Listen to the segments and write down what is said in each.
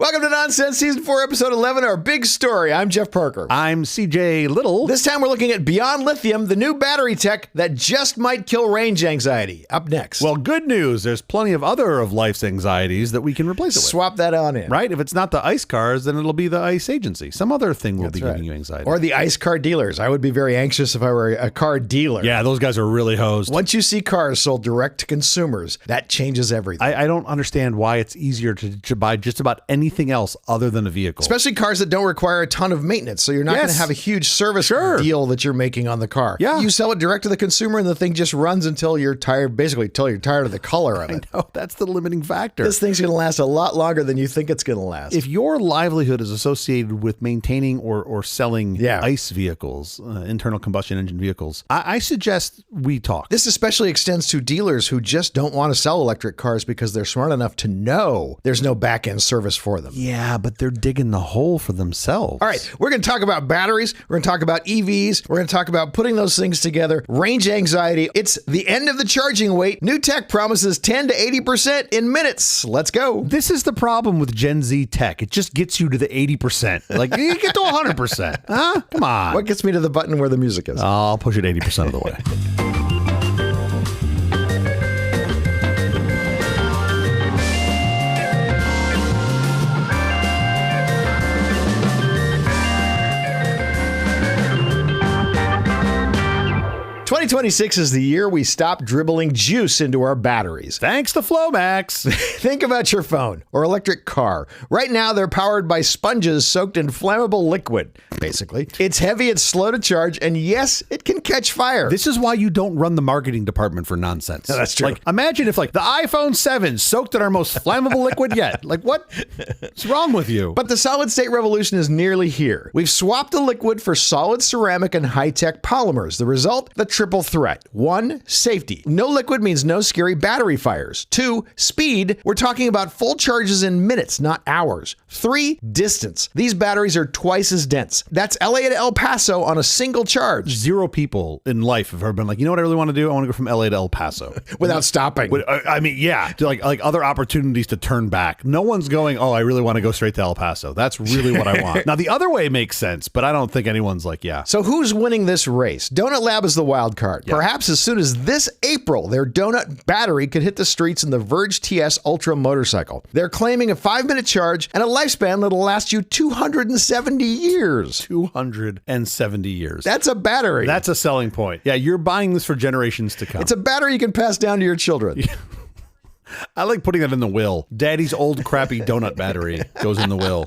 Welcome to Nonsense, Season 4, Episode 11, our big story. I'm Jeff Parker. I'm CJ Little. This time we're looking at Beyond Lithium, the new battery tech that just might kill range anxiety. Up next. Well, good news. There's plenty of other of life's anxieties that we can replace it with. Swap that on in. Right? If it's not the ICE cars, then it'll be the ICE agency. Some other thing will be giving you anxiety. Or the ICE car dealers. I would be very anxious if I were a car dealer. Yeah, those guys are really hosed. Once you see cars sold direct to consumers, that changes everything. I don't understand why it's easier to buy just about anything else other than a vehicle. Especially cars that don't require a ton of maintenance, so you're not going to have a huge service deal that you're making on the car. Yeah. You sell it direct to the consumer and the thing just runs until you're tired, basically until you're tired of the color of it. I know, that's the limiting factor. This thing's going to last a lot longer than you think it's going to last. If your livelihood is associated with maintaining or selling ICE vehicles, internal combustion engine vehicles, I suggest we talk. This especially extends to dealers who just don't want to sell electric cars because they're smart enough to know there's no back-end service for them. Yeah, but they're digging the hole for themselves. All right, we're going to talk about batteries. We're going to talk about EVs. We're going to talk about putting those things together. Range anxiety. It's the end of the charging wait. New tech promises 10 to 80% in minutes. Let's go. This is the problem with Gen Z tech. It just gets you to the 80%. Like, you get to 100%. Huh? Come on. What gets me to the button where the music is? I'll push it 80% of the way. 2026 is the year we stop dribbling juice into our batteries. Thanks to Flomax. Think about your phone or electric car. Right now, they're powered by sponges soaked in flammable liquid, basically. It's heavy, it's slow to charge, and yes, it can catch fire. This is why you don't run the marketing department for nonsense. No, that's true. Like, imagine if, like, the iPhone 7 soaked in our most flammable liquid yet. Like, what's wrong with you? But the solid-state revolution is nearly here. We've swapped the liquid for solid ceramic and high-tech polymers. The result? The triple threat. 1, safety. No liquid means no scary battery fires. 2, speed. We're talking about full charges in minutes, not hours. 3, distance. These batteries are twice as dense. That's LA to El Paso on a single charge. 0 people in life have ever been like, you know what I really want to do? I want to go from LA to El Paso. Without stopping. I mean, yeah, to like other opportunities to turn back. No one's going, oh, I really want to go straight to El Paso. That's really what I want. Now, the other way makes sense, but I don't think anyone's like, yeah. So who's winning this race? Donut Lab is the wild card. Yeah. Perhaps as soon as this April, their donut battery could hit the streets in the Verge TS Ultra motorcycle. They're claiming a 5-minute charge and a lifespan that'll last you 270 years. 270 years. That's a battery. That's a selling point. Yeah, you're buying this for generations to come. It's a battery you can pass down to your children. I like putting that in the will. Daddy's old crappy donut battery goes in the will.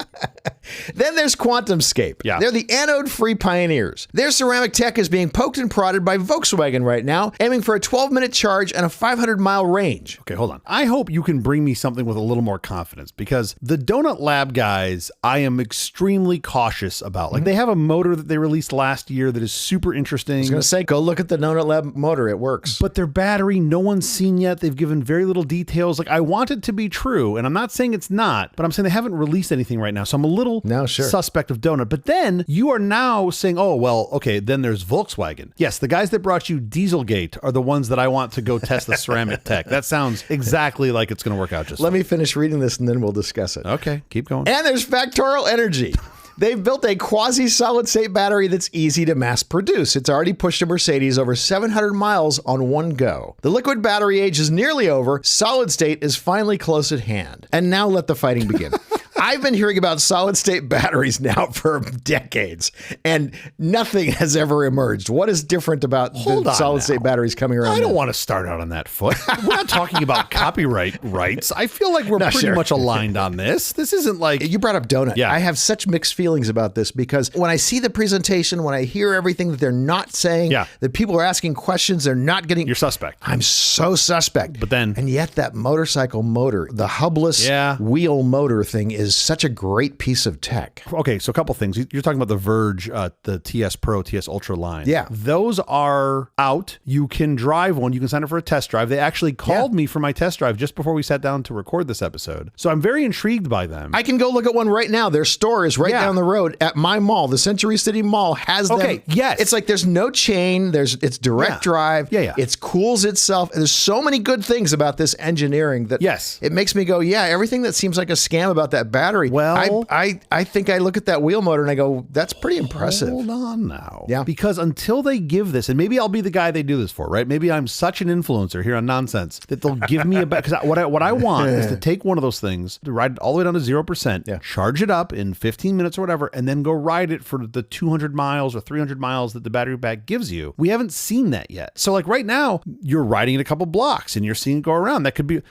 Then there's QuantumScape. Yeah. They're the anode-free pioneers. Their ceramic tech is being poked and prodded by Volkswagen right now, aiming for a 12-minute charge and a 500-mile range. Okay, hold on. I hope you can bring me something with a little more confidence, because the Donut Lab guys, I am extremely cautious about. Like, they have a motor that they released last year that is super interesting. I was going to say, go look at the Donut Lab motor. It works. But their battery, no one's seen yet. They've given very little details. Like, I want it to be true, and I'm not saying it's not, but I'm saying they haven't released anything right now, so I'm a little suspect of Donut. But then you are now saying, oh, well, okay, then there's Volkswagen. Yes, the guys that brought you Dieselgate are the ones that I want to go test the ceramic tech. That sounds exactly like it's going to work out just Let me finish reading this, and then we'll discuss it. Okay, keep going. And there's Factorial Energy. They've built a quasi-solid-state battery that's easy to mass produce. It's already pushed a Mercedes over 700 miles on one go. The liquid battery age is nearly over. Solid state is finally close at hand. And now let the fighting begin. I've been hearing about solid-state batteries now for decades, and nothing has ever emerged. What is different about the solid-state batteries coming around? I don't want to start out on that foot. We're not talking about copyright rights. I feel like we're pretty much aligned on this. This isn't like... You brought up Donut. Yeah. I have such mixed feelings about this, because when I see the presentation, when I hear everything that they're not saying, that people are asking questions, they're not getting... You're suspect. I'm so suspect. But then... And yet that motorcycle motor, the hubless wheel motor thing is such a great piece of tech. Okay, so a couple things. You're talking about the Verge, the TS Pro, TS Ultra line. Yeah. Those are out. You can drive one. You can sign up for a test drive. They actually called me for my test drive just before we sat down to record this episode. So I'm very intrigued by them. I can go look at one right now. Their store is right down the road at my mall. The Century City Mall has them. Okay, yes. It's like there's no chain. It's direct drive. It cools itself. And there's so many good things about this engineering that it makes me go, everything that seems like a scam about that battery. Well, I think I look at that wheel motor and I go, that's pretty impressive. Hold on now. Yeah. Because until they give this, and maybe I'll be the guy they do this for, right? Maybe I'm such an influencer here on Nonsense that they'll give me because what I want is to take one of those things, to ride it all the way down to 0%, charge it up in 15 minutes or whatever, and then go ride it for the 200 miles or 300 miles that the battery pack gives you. We haven't seen that yet. So like right now, you're riding it a couple blocks and you're seeing it go around.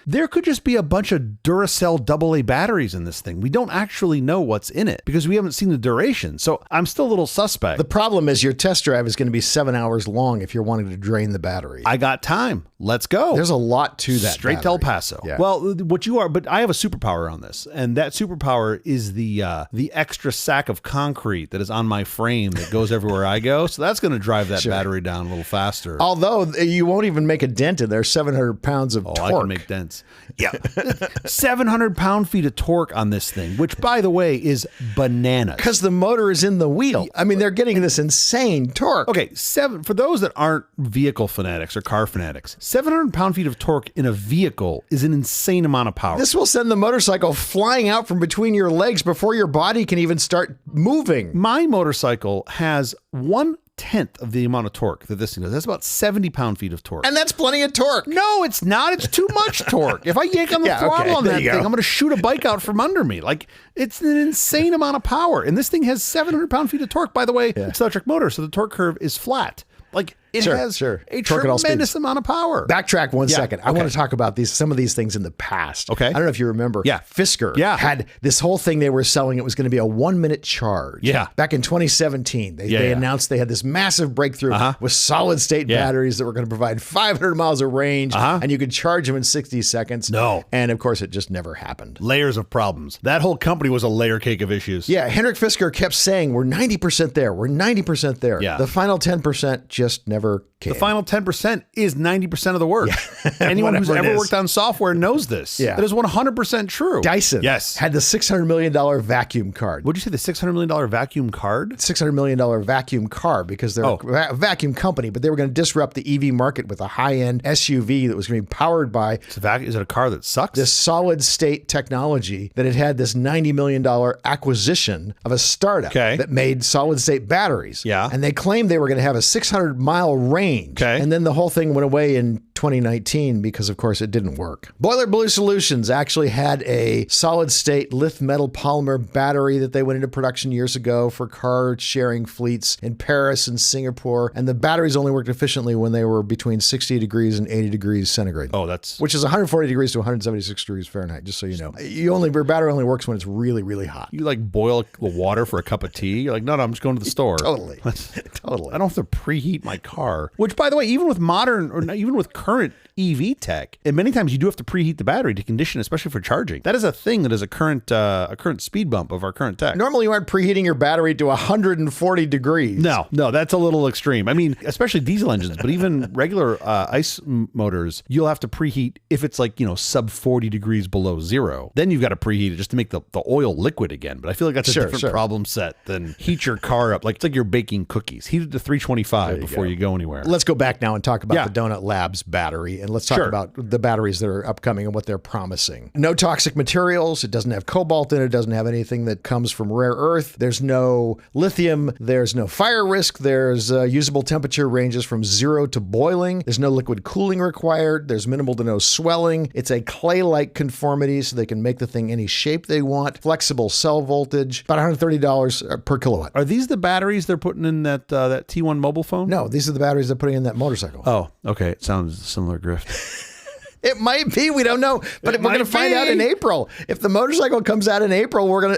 There could just be a bunch of Duracell AA batteries in this thing. We don't actually know what's in it because we haven't seen the duration. So I'm still a little suspect. The problem is your test drive is going to be 7 hours long if you're wanting to drain the battery. I got time. Let's go. There's a lot to that. Straight battery. to El Paso. Yeah. Well, but I have a superpower on this, and that superpower is the extra sack of concrete that is on my frame that goes everywhere I go. So that's going to drive that battery down a little faster. Although you won't even make a dent in there. 700 pounds of torque. I can make dents. Yeah. 700 pound-feet of torque on this thing, which, by the way, is bananas. Because the motor is in the wheel. I mean, they're getting this insane torque. Okay, for those that aren't vehicle fanatics or car fanatics, 700 pound-feet of torque in a vehicle is an insane amount of power. This will send the motorcycle flying out from between your legs before your body can even start moving. My motorcycle has 1/10 of the amount of torque that this thing does. That's about 70 pound-feet of torque. And that's plenty of torque. No, it's not. It's too much torque. If I yank on the throttle on that thing, I'm going to shoot a bike out from under me. Like, it's an insane amount of power. And this thing has 700 pound-feet of torque. By the way, it's an electric motor, so the torque curve is flat. Like, it has a tremendous amount of power. Backtrack one second. I want to talk about some of these things in the past. Okay. I don't know if you remember. Fisker had this whole thing they were selling. It was going to be a 1-minute charge. Yeah. Back in 2017, they announced they had this massive breakthrough with solid state batteries that were going to provide 500 miles of range, and you could charge them in 60 seconds. No. And of course, it just never happened. Layers of problems. That whole company was a layer cake of issues. Yeah. Henrik Fisker kept saying, we're 90% there. We're 90% there. Yeah. The final 10% just never came. The final 10% is 90% of the work. Anyone who's ever worked on software knows this. Yeah. That is 100% true. Dyson had the $600 million vacuum card. What'd you say, the $600 million vacuum card? $600 million vacuum car, because they're a vacuum company, but they were going to disrupt the EV market with a high-end SUV that was going to be powered by... Is it a car that sucks? This solid-state technology that had this $90 million acquisition of a startup that made solid-state batteries. Yeah. And they claimed they were going to have a 600-mile range. And then the whole thing went away in 2019 because, of course, it didn't work. Boiler Blue Solutions actually had a solid-state lithium metal polymer battery that they went into production years ago for car-sharing fleets in Paris and Singapore, and the batteries only worked efficiently when they were between 60 degrees and 80 degrees centigrade. Oh, which is 140 degrees to 176 degrees Fahrenheit, just so you know. Your battery only works when it's really, really hot. You like boil the water for a cup of tea? You're like, no, I'm just going to the store. Totally. I don't have to preheat my car. Which, by the way, even with current EV tech, and many times you do have to preheat the battery to condition, especially for charging. That is a thing that is a current speed bump of our current tech. Normally, you aren't preheating your battery to 140 degrees. No, that's a little extreme. I mean, especially diesel engines, but even regular ICE motors, you'll have to preheat if it's like, sub 40 degrees below zero. Then you've got to preheat it just to make the oil liquid again. But I feel like that's a different problem set than heat your car up. Like, it's like you're baking cookies. Heat it to 325 before you go anywhere. Let's go back now and talk about the Donut Labs battery, and let's talk about the batteries that are upcoming and what they're promising. No toxic materials. It doesn't have cobalt in it. It doesn't have anything that comes from rare earth. There's no lithium. There's no fire risk. There's usable temperature ranges from 0 to boiling. There's no liquid cooling required. There's minimal to no swelling. It's a clay-like conformity, so they can make the thing any shape they want. Flexible cell voltage. About $130 per kilowatt. Are these the batteries they're putting in that T1 mobile phone? No, these are the batteries they're putting in that motorcycle. Oh, okay. It sounds a similar grift. It might be. We don't know. But we're going to find out in April. If the motorcycle comes out in April, we're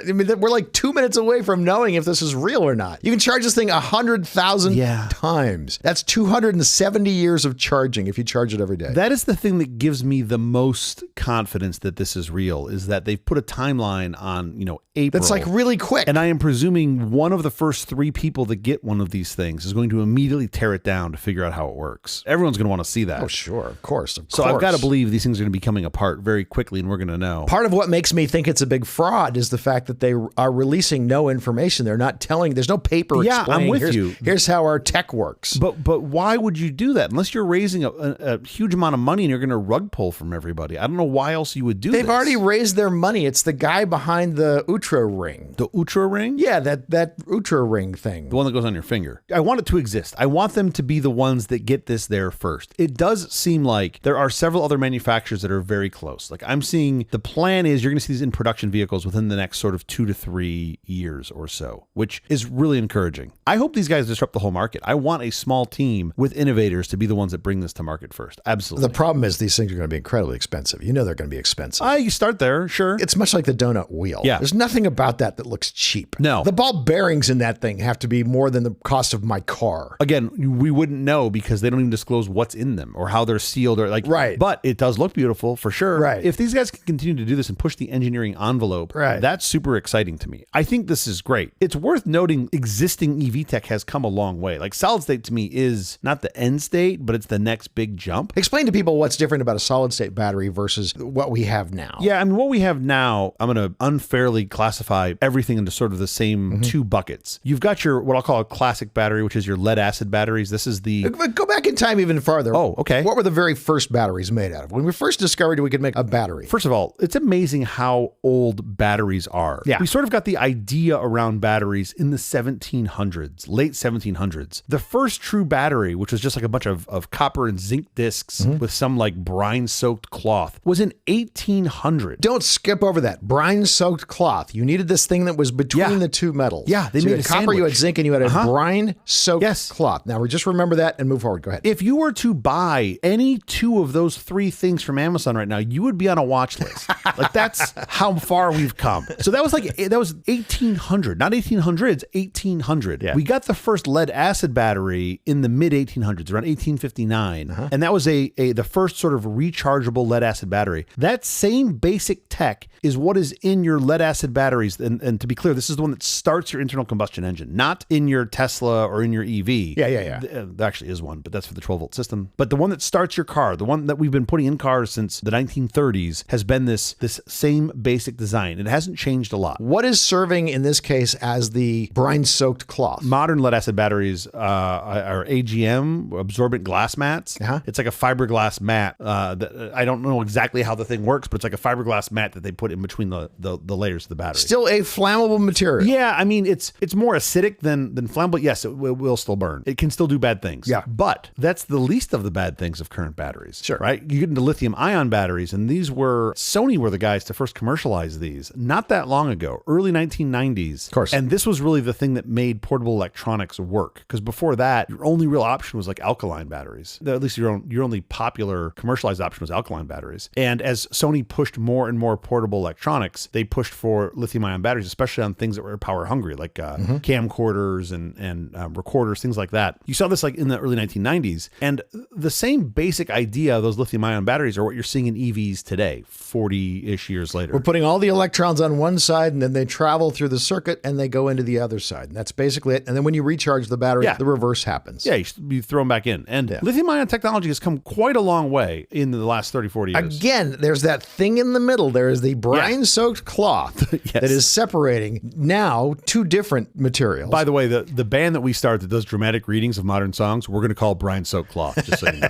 like 2 minutes away from knowing if this is real or not. You can charge this thing 100,000 times. That's 270 years of charging if you charge it every day. That is the thing that gives me the most confidence that this is real, is that they've put a timeline on, April. That's like really quick. And I am presuming one of the first 3 people that get one of these things is going to immediately tear it down to figure out how it works. Everyone's going to want to see that. Oh, sure. Of course. So I've got to believe believe these things are going to be coming apart very quickly, and we're going to know. Part of what makes me think it's a big fraud is the fact that they are releasing no information. They're not telling. There's no paper explaining. I'm with you. Here's how our tech works. But why would you do that unless you're raising a huge amount of money and you're going to rug pull from everybody? I don't know why else you would do. They've already raised their money. It's the guy behind the Ultra ring. The Ultra ring? Yeah, that Ultra ring thing. The one that goes on your finger. I want it to exist. I want them to be the ones that get this there first. It does seem like there are several other manufacturers that are very close. Like I'm seeing the plan is you're going to see these in production vehicles within the next sort of 2 to 3 years or so, which is really encouraging. I hope these guys disrupt the whole market. I want a small team with innovators to be the ones that bring this to market first. Absolutely. The problem is these things are going to be incredibly expensive. You know they're going to be expensive. You start there, sure. It's much like the donut wheel. Yeah. There's nothing about that looks cheap. No. The ball bearings in that thing have to be more than the cost of my car. Again, we wouldn't know because they don't even disclose what's in them or how they're sealed or like. Right. But it does look beautiful for sure. Right. If these guys can continue to do this and push the engineering envelope, that's super exciting to me. I think this is great. It's worth noting existing EV tech has come a long way. Like solid state to me is not the end state, but it's the next big jump. Explain to people what's different about a solid state battery versus what we have now. Yeah, I mean, what we have now, I'm going to unfairly classify everything into sort of the same two buckets. You've got your, what I'll call a classic battery, which is your lead acid batteries. This is the... Go back in time even farther. Oh, okay. What were the very first batteries made out of? When we first discovered we could make a battery. First of all, it's amazing how old batteries are. Yeah. We sort of got the idea around batteries in the 1700s, late 1700s. The first true battery, which was just like a bunch of copper and zinc discs with some like brine-soaked cloth, was in 1800. Don't skip over that. Brine-soaked cloth. You needed this thing that was between the two metals. Yeah, they so made you had a copper, sandwich. you had zinc, and you had a brine-soaked cloth. Now, we just remember that and move forward. Go ahead. If you were to buy any two of those three things from Amazon right now, you would be on a watch list. Like that's how far we've come. So that was 1800, not 1800s, 1800. Yeah. We got the first lead acid battery in the mid 1800s, around 1859. And that was the first sort of rechargeable lead acid battery. That same basic tech is what is in your lead acid batteries. And to be clear, this is the one that starts your internal combustion engine, not in your Tesla or in your EV. Yeah. There actually is one, but that's for the 12-volt system. But the one that starts your car, the one that we've been putting in cars since the 1930s, has been this same basic design. It hasn't changed a lot. What is serving in this case as the brine-soaked cloth? Modern lead acid batteries are AGM, absorbent glass mats. It's like a fiberglass mat. That I don't know exactly how the thing works, but it's like a fiberglass mat that they put in between the layers of the battery. Still a flammable material. Yeah, I mean, it's more acidic than flammable. Yes, it will still burn. It can still do bad things. Yeah. But that's the least of the bad things of current batteries. Sure. Right? You get into lithium ion batteries, and Sony were the guys to first commercialize these not that long ago, early 1990s. Of course. And this was really the thing that made portable electronics work. Because before that, your only real option was like alkaline batteries. At least your only popular commercialized option was alkaline batteries. And as Sony pushed more and more portable electronics, they pushed for lithium ion batteries, especially on things that were power hungry, like camcorders and recorders, things like that. You saw this like in the early 1990s. And the same basic idea of those lithium ion batteries are what you're seeing in EVs today, 40-ish years later. We're putting all the electrons on one side, and then they travel through the circuit, and they go into the other side. And that's basically it. And then when you recharge the battery, the reverse happens. Yeah, you throw them back in. And lithium ion technology has come quite a long way in the last 30, 40 years. Again, there's that thing in the middle. There is the brine-soaked cloth that is separating now two different materials. By the way, the band that we start that does dramatic readings of modern songs, we're going to call brine-soaked cloth, just so you know.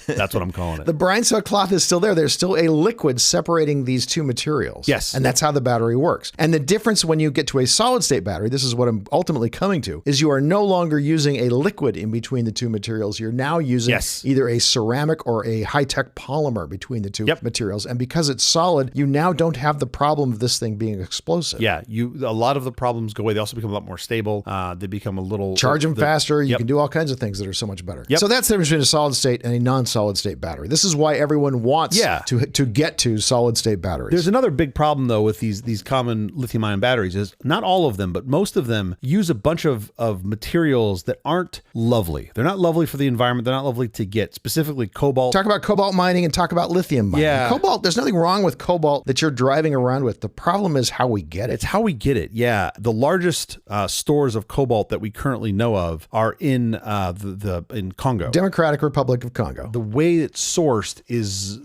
That's what I'm calling it. The brine-soaked cloth is still there. There's still a liquid separating these two materials. Yes. And that's how the battery works. And the difference when you get to a solid-state battery, this is what I'm ultimately coming to, is you are no longer using a liquid in between the two materials. You're now using either a ceramic or a high-tech polymer between the two materials. And because it's solid, you now don't have the problem of this thing being explosive. Yeah, a lot of the problems go away. They also become a lot more stable. They become a little... Charge them faster. You can do all kinds of things that are so much better. So that's the difference between a solid state and a non-solid state battery. This is why everyone wants to get to solid state batteries. There's another big problem, though, with these common lithium-ion batteries is not all of them, but most of them use a bunch of materials that aren't lovely. They're not lovely for the environment. They're not lovely to get, specifically cobalt. Talk about cobalt mining and talk about lithium mining. Yeah. Cobalt, there's nothing wrong with cobalt that you're driving around with. The problem is how we get it. It's how we get it, yeah. The largest stores of cobalt that we currently know of are in in Congo. Democratic Republic of Congo. The way it's sourced sourced is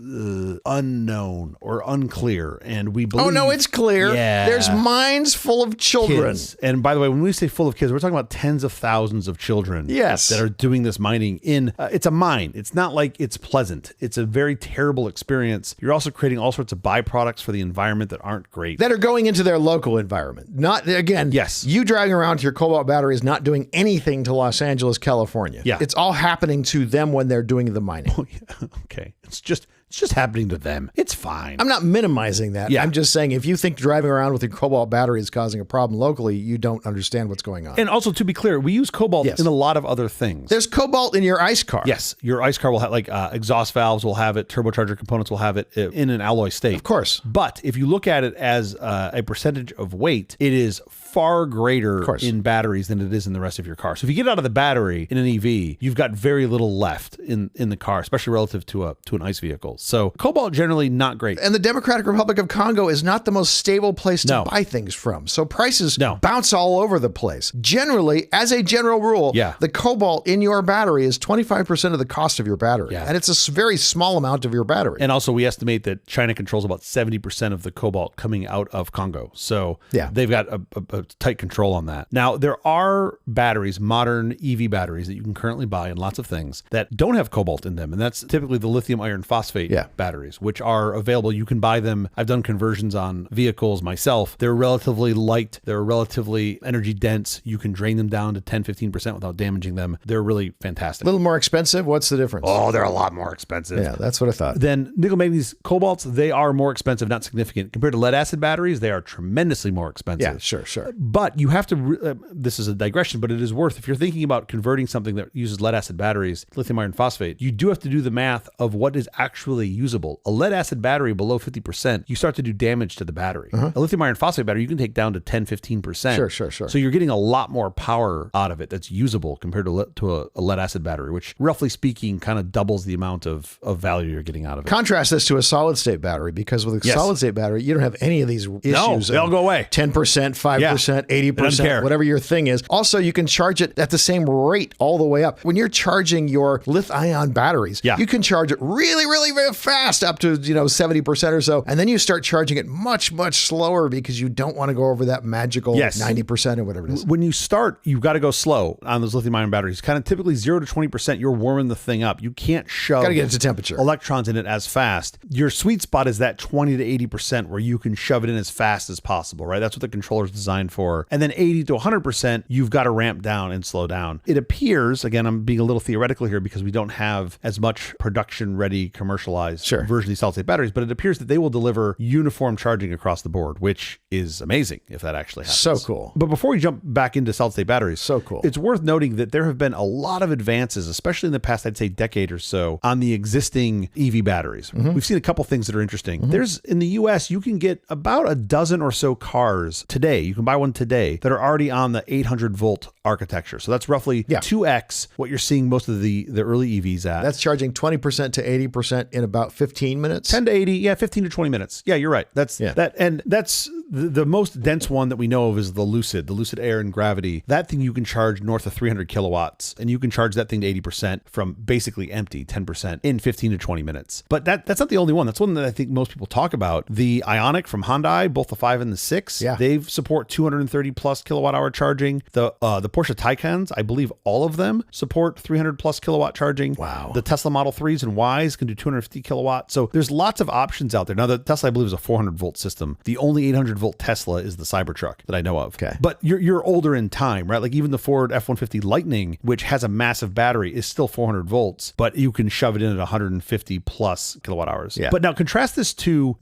unknown or unclear, and we believe... Oh, no, it's clear. Yeah. There's mines full of children. Kids. And by the way, when we say full of kids, we're talking about tens of thousands of children that are doing this mining in... it's a mine. It's not like it's pleasant. It's a very terrible experience. You're also creating all sorts of byproducts for the environment that aren't great. That are going into their local environment. Not, again, you driving around to your cobalt battery is not doing anything to Los Angeles, California. Yeah. It's all happening to them when they're doing the mining. Oh, yeah. Okay. It's just happening to them. It's fine. I'm not minimizing that. Yeah. I'm just saying if you think driving around with your cobalt battery is causing a problem locally, you don't understand what's going on. And also, to be clear, we use cobalt in a lot of other things. There's cobalt in your ICE car. Yes. Your ICE car will have, like, exhaust valves will have it, turbocharger components will have it in an alloy state. Of course. But if you look at it as a percentage of weight, it is far greater in batteries than it is in the rest of your car. So if you get out of the battery in an EV, you've got very little left in the car, especially relative to an ICE vehicle. So cobalt generally not great. And the Democratic Republic of Congo is not the most stable place to buy things from. So prices bounce all over the place. Generally, as a general rule, the cobalt in your battery is 25% of the cost of your battery. And it's a very small amount of your battery. And also we estimate that China controls about 70% of the cobalt coming out of Congo. So they've got a tight control on that. Now, there are batteries, modern EV batteries that you can currently buy in lots of things that don't have cobalt in them. And that's typically the lithium iron phosphate batteries, which are available. You can buy them. I've done conversions on vehicles myself. They're relatively light. They're relatively energy dense. You can drain them down to 10-15% without damaging them. They're really fantastic. A little more expensive. What's the difference? Oh, they're a lot more expensive. Yeah, that's what I thought. Then nickel, manganese, cobalts, they are more expensive, not significant. Compared to lead acid batteries, they are tremendously more expensive. Yeah, sure. But you have to, this is a digression, but it is worth, if you're thinking about converting something that uses lead acid batteries, lithium iron phosphate, you do have to do the math of what is actually usable. A lead acid battery below 50%, you start to do damage to the battery. A lithium iron phosphate battery, you can take down to 10-15%. Sure. So you're getting a lot more power out of it that's usable compared to a lead acid battery, which roughly speaking kind of doubles the amount of value you're getting out of it. Contrast this to a solid state battery, because with a solid state battery, you don't have any of these issues. No, they all go away. 10%, 5%, 80%, whatever your thing is. Also, you can charge it at the same rate all the way up. When you're charging your lithium-ion batteries, you can charge it really, really very fast up to 70% or so, and then you start charging it much, much slower because you don't want to go over that magical 90% or whatever it is. When you start, you've got to go slow on those lithium-ion batteries. Kind of typically 0 to 20%, you're warming the thing up. You can't shove Gotta get it to temperature. Electrons in it as fast. Your sweet spot is that 20 to 80% where you can shove it in as fast as possible, right? That's what the controller is designed for. And then 80 to 100%, you've got to ramp down and slow down. It appears, again, I'm being a little theoretical here because we don't have as much production-ready, commercialized version of these solid-state batteries, but it appears that they will deliver uniform charging across the board, which is amazing if that actually happens. So cool. But before we jump back into solid-state batteries, so cool. It's worth noting that there have been a lot of advances, especially in the past, I'd say, decade or so, on the existing EV batteries. We've seen a couple things that are interesting. There's, in the US, you can get about a dozen or so cars today. You can buy one today that are already on the 800 volt architecture. So that's roughly 2x what you're seeing most of the early EVs at. That's charging 20% to 80% in about 15 minutes. 10 to 80, 15 to 20 minutes. Yeah, you're right. That's that, and that's the most dense one that we know of is the Lucid Air and Gravity. That thing you can charge north of 300 kilowatts, and you can charge that thing to 80% from basically empty, 10% in 15 to 20 minutes. But that's not the only one. That's one that I think most people talk about. The Ioniq from Hyundai, both the 5 and the 6, they support 230 plus kilowatt hour charging. The Porsche Taycans, I believe all of them support 300 plus kilowatt charging. Wow. The Tesla Model 3s and Ys can do 250 kilowatt. So there's lots of options out there. Now the Tesla, I believe, is a 400 volt system. The only 800 volt Tesla is the Cybertruck that I know of. Okay. But you're older in time, right? Like even the Ford F-150 Lightning, which has a massive battery, is still 400 volts, but you can shove it in at 150 plus kilowatt hours. Yeah. But now contrast this to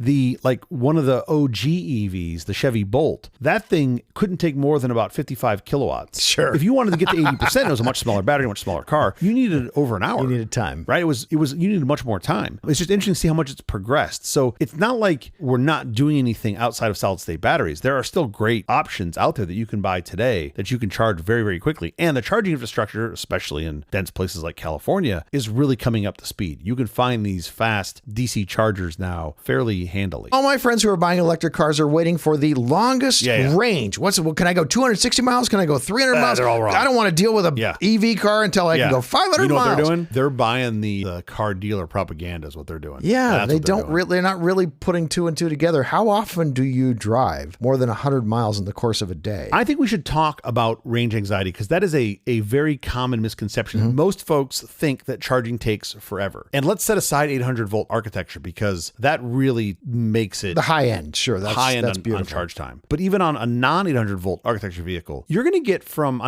one of the OG EVs, the Chevy Bolt. That thing couldn't take more than about 55 kilowatts. Sure. If you wanted to get to 80%, it was a much smaller battery, a much smaller car. You needed over an hour. You needed time. Right? You needed much more time. It's just interesting to see how much it's progressed. So it's not like we're not doing anything outside of solid state batteries. There are still great options out there that you can buy today that you can charge very, very quickly. And the charging infrastructure, especially in dense places like California, is really coming up to speed. You can find these fast DC chargers now fairly handily. All my friends who are buying electric cars are waiting for the longest range. Can I go 260 miles? Can I go 300 miles? miles. They're all wrong. I don't want to deal with a EV car until I can go 500 you know miles. What they're doing? They're buying the car dealer propaganda is what they're doing. Yeah, they're not really putting two and two together. How often do you drive more than 100 miles in the course of a day? I think we should talk about range anxiety because that is a very common misconception. Most folks think that charging takes forever. And let's set aside 800 volt architecture because that really makes it the high end. Sure, that's high end beautiful. On charge time. But even on a non 800 volt architecture vehicle, you're going to get from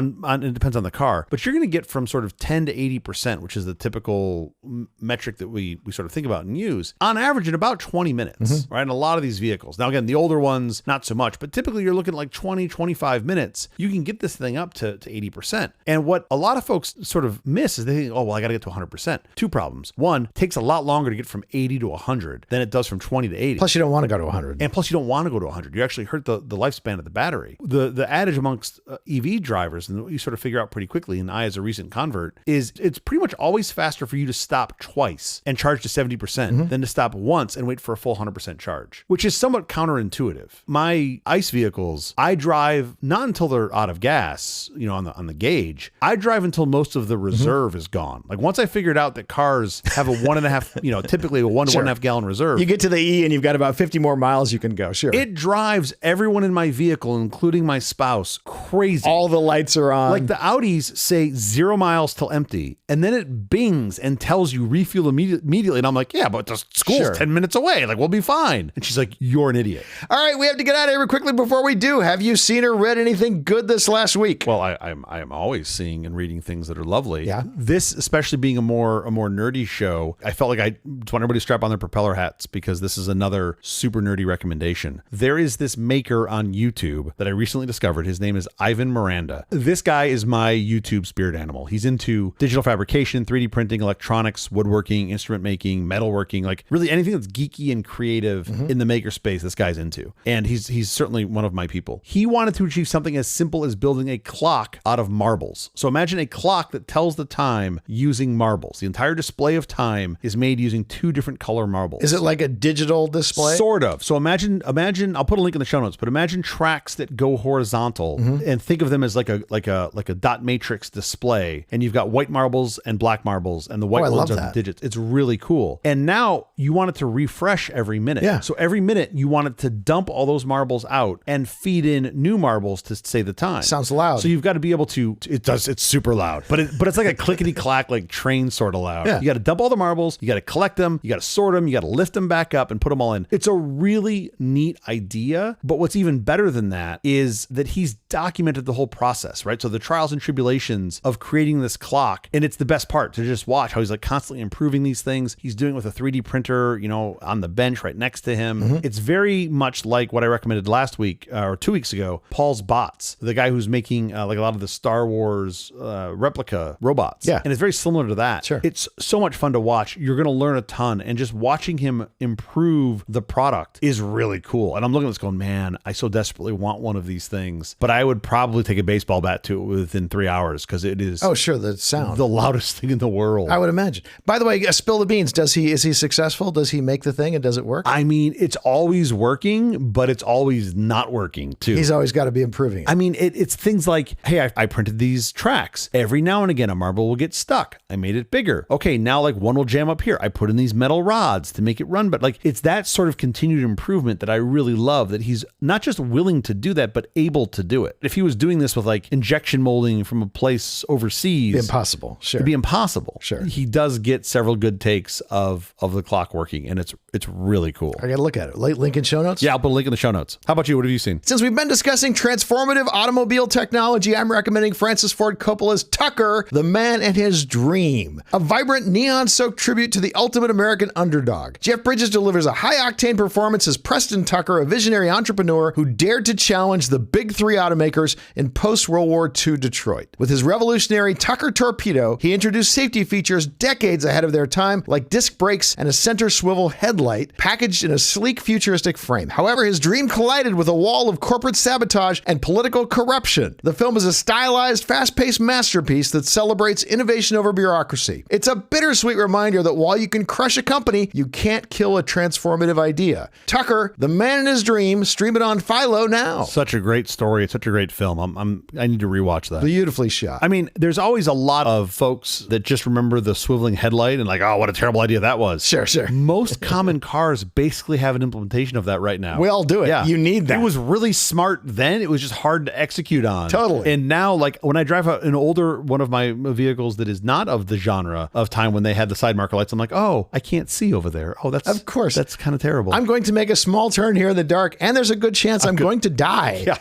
it depends on the car, but you're going to get from sort of 10 to 80%, which is the typical metric that we sort of think about and use on average in about 20 minutes, right? In a lot of these vehicles. Now, again, the older ones, not so much, but typically you're looking at like 20, 25 minutes. You can get this thing up to 80%. And what a lot of folks sort of miss is they think, oh, well, I got to get to 100%. Two problems. One, it takes a lot longer to get from 80 to 100 than it does from 20 to 80. Plus, you don't want to go to 100. And plus, you don't want to go to 100. You actually hurt the lifespan of the battery. The adage amongst EV drivers, and you sort of figure out pretty quickly, and I as a recent convert, is it's pretty much always faster for you to stop twice and charge to 70% than to stop once and wait for a full 100% charge, which is somewhat counterintuitive. My ICE vehicles, I drive not until they're out of gas, on the gauge. I drive until most of the reserve is gone. Like once I figured out that cars have a 1.5, typically a 1 to 1.5 gallon reserve. You get to the E and you've got about 50 more miles you can go. Sure. It drives everyone in my vehicle, including my spouse, crazy. All the lights are on. Like the Audis say 0 miles till empty, and then it bings and tells you refuel immediately. And I'm like, yeah, but the school's 10 minutes away. Like, we'll be fine. And she's like, you're an idiot. All right, we have to get out of here quickly before we do. Have you seen or read anything good this last week? Well, I am always seeing and reading things that are lovely. Yeah. This, especially being a more nerdy show, I felt like I just want everybody to strap on their propeller hats because this is another super nerdy recommendation. There is this maker on YouTube that I recently discovered. His name is Ivan Miranda. This guy is my YouTube spirit animal. He's into digital fabrication, 3D printing, electronics, woodworking, instrument making, metalworking, like really anything that's geeky and creative in the maker space, this guy's into. And he's certainly one of my people. He wanted to achieve something as simple as building a clock out of marbles. So imagine a clock that tells the time using marbles. The entire display of time is made using 2 different color marbles. Is it like a digital display? Sort of. So imagine, I'll put a link in the show notes, but imagine tracks that go horizontal and think of them as like a dot matrix display. And you've got white marbles and black marbles, and the white ones are the digits. It's really cool. And now you want it to refresh every minute. Yeah. So every minute you want it to dump all those marbles out and feed in new marbles to say the time. Sounds loud. So you've got to be able to, it's super loud, but it's like a clickety clack, like train sort of loud. Yeah. You got to dump all the marbles, you got to collect them, you got to sort them, you got to lift them back up and put them all in. It's a really neat idea. But what's even better than that is that he's documented the whole process, right? So the trials and tribulations of creating this clock, and it's the best part to just watch how he's like constantly improving these things. He's doing it with a 3D printer, on the bench right next to him. It's very much like what I recommended last week or 2 weeks ago, Paul's Bots, the guy who's making like a lot of the Star Wars replica robots. Yeah. And it's very similar to that. Sure. It's so much fun to watch. You're going to learn a ton, and just watching him improve the product is really cool. And I'm looking at this going, man, I so desperately want one of these things, but I would probably take a baseball bat to it within 3 hours because it is the sound, the loudest thing in the world. I would imagine. By the way, spill the beans. Is he successful? Does he make the thing and does it work? I mean, it's always working, but it's always not working too. He's always got to be improving it. I mean, it's things like, hey, I printed these tracks. Every now and again, a marble will get stuck. I made it bigger. Okay, now like one will jam up here. I put in these metal rods to make it run. But like, it's that sort of continued improvement that I really love, that he's not just willing to do that, but able to do it. If he was doing this with like injection molding from a place overseas, impossible. Sure. It'd be impossible. Sure. He does get several good takes of the clock working, and it's really cool. I got to look at it. Link in show notes? Yeah, I'll put a link in the show notes. How about you? What have you seen? Since we've been discussing transformative automobile technology, I'm recommending Francis Ford Coppola's Tucker, The Man and His Dream, a vibrant neon-soaked tribute to the ultimate American underdog. Jeff Bridges delivers a high-octane performance as Preston Tucker, a visionary entrepreneur who dared to challenge the big 3 automakers in post-World War II Detroit. With his revolutionary Tucker Torpedo, he introduced safety features decades ahead of their time, like disc brakes and a center swivel headlight, packaged in a sleek, futuristic frame. However, his dream collided with a wall of corporate sabotage and political corruption. The film is a stylized, fast-paced masterpiece that celebrates innovation over bureaucracy. It's a bittersweet reminder that while you can crush a company, you can't kill a transformative idea. Tucker, The Man and His Dream, stream it on Philo now. Such a great story. It's such a great film. I need to rewatch that. Beautifully shot. I mean, there's always a lot of folks that just remember the swiveling headlight and like, oh, what a terrible idea that was. Sure. Most common cars basically have an implementation of that right now. We all do it. Yeah. You need that. It was really smart then. It was just hard to execute on. Totally. And now, like when I drive an older one of my vehicles that is not of the genre of time when they had the side marker lights, I'm like, oh, I can't see over there. Oh, that's of course. That's kind of terrible. I'm going to make a small turn here in the dark, and there's a good chance I'm going to die. Yeah.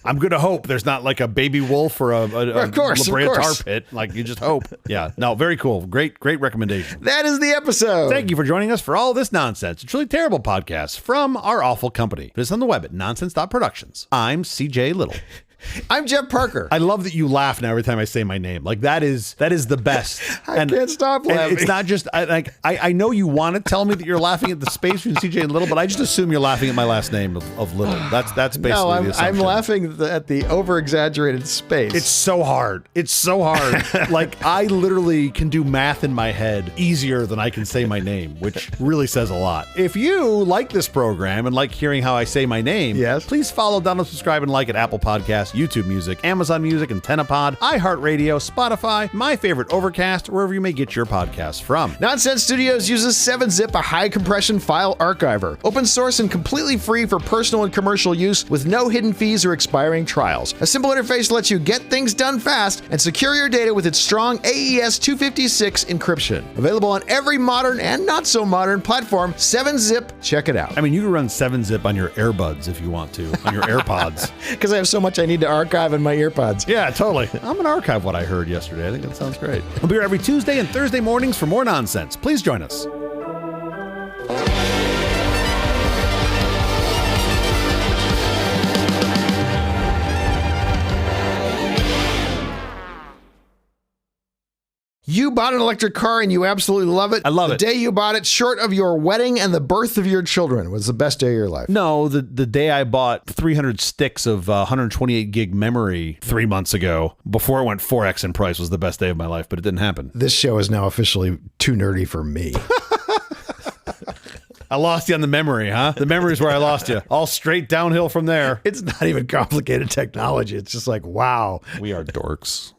I'm going to hope there's not like a baby wolf or a La Brea tar pit. Like you just hope. Yeah. No, very cool. Great recommendation. That is the episode. Thank you for joining us for all this nonsense. It's really terrible podcast from our awful company. Visit on the web at nonsense.productions. I'm CJ Little. I'm Jeff Parker. I love that you laugh now every time I say my name. Like that is the best. I can't stop laughing. It's not just I know you want to tell me that you're laughing at the space between CJ and Little, but I just assume you're laughing at my last name of Little. That's basically the assumption. I'm laughing at the over-exaggerated space. It's so hard. Like I literally can do math in my head easier than I can say my name, which really says a lot. If you like this program and like hearing how I say my name, yes, please follow, download, subscribe, and like at Apple Podcasts, YouTube Music, Amazon Music, AntennaPod, iHeartRadio, Spotify, my favorite Overcast, wherever you may get your podcasts from. Nonsense Studios uses 7-Zip, a high-compression file archiver. Open source and completely free for personal and commercial use with no hidden fees or expiring trials. A simple interface lets you get things done fast and secure your data with its strong AES 256 encryption. Available on every modern and not-so-modern platform, 7-Zip. Check it out. I mean, you can run 7-Zip on your earbuds if you want to, on your AirPods. Because I have so much I need to archive in my earpods. Yeah, totally. I'm going to archive what I heard yesterday. I think that sounds great. We'll be here every Tuesday and Thursday mornings for more nonsense. Please join us. You bought an electric car and you absolutely love it. I love it. The day you bought it, short of your wedding and the birth of your children, was the best day of your life. No, the day I bought 300 sticks of 128 gig memory 3 months ago, before it went 4x in price, was the best day of my life, but it didn't happen. This show is now officially too nerdy for me. I lost you on the memory, huh? The memory is where I lost you. All straight downhill from there. It's not even complicated technology. It's just like, wow. We are dorks.